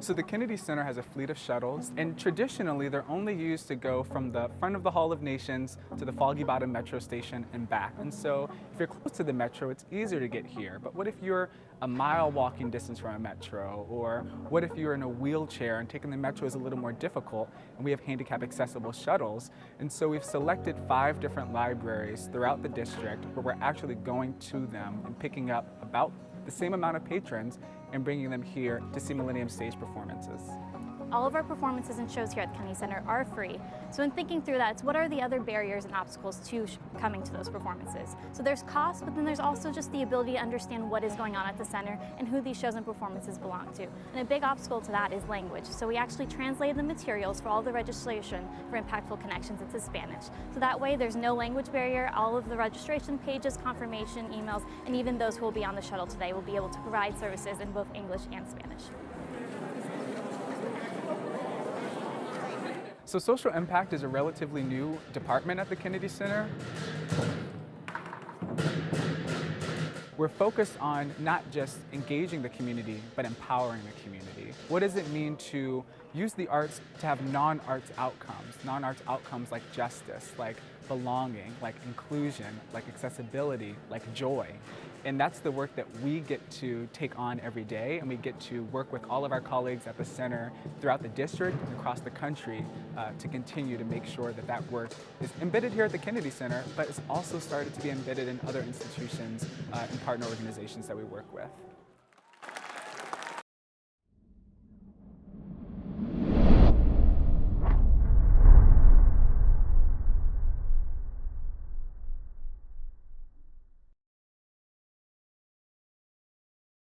So the Kennedy Center has a fleet of shuttles, and traditionally they're only used to go from the front of the Hall of Nations to the Foggy Bottom Metro Station and back. And so if you're close to the metro, it's easier to get here. But what if you're a mile walking distance from a metro? Or what if you're in a wheelchair and taking the metro is a little more difficult, and we have handicap accessible shuttles? And so we've selected 5 different libraries throughout the district where we're actually going to them and picking up about the same amount of patrons and bringing them here to see Millennium Stage performances. All of our performances and shows here at the Kennedy Center are free. So in thinking through that, it's what are the other barriers and obstacles to coming to those performances? So there's cost, but then there's also just the ability to understand what is going on at the center and who these shows and performances belong to. And a big obstacle to that is language. So we actually translated the materials for all the registration for Impactful Connections into Spanish. So that way there's no language barrier. All of the registration pages, confirmation emails, and even those who will be on the shuttle today will be able to provide services in both English and Spanish. So social impact is a relatively new department at the Kennedy Center. We're focused on not just engaging the community, but empowering the community. What does it mean to use the arts to have non-arts outcomes? Non-arts outcomes like justice, like belonging, like inclusion, like accessibility, like joy. And that's the work that we get to take on every day, and we get to work with all of our colleagues at the center throughout the district and across the country to continue to make sure that that work is embedded here at the Kennedy Center, but it's also started to be embedded in other institutions and partner organizations that we work with.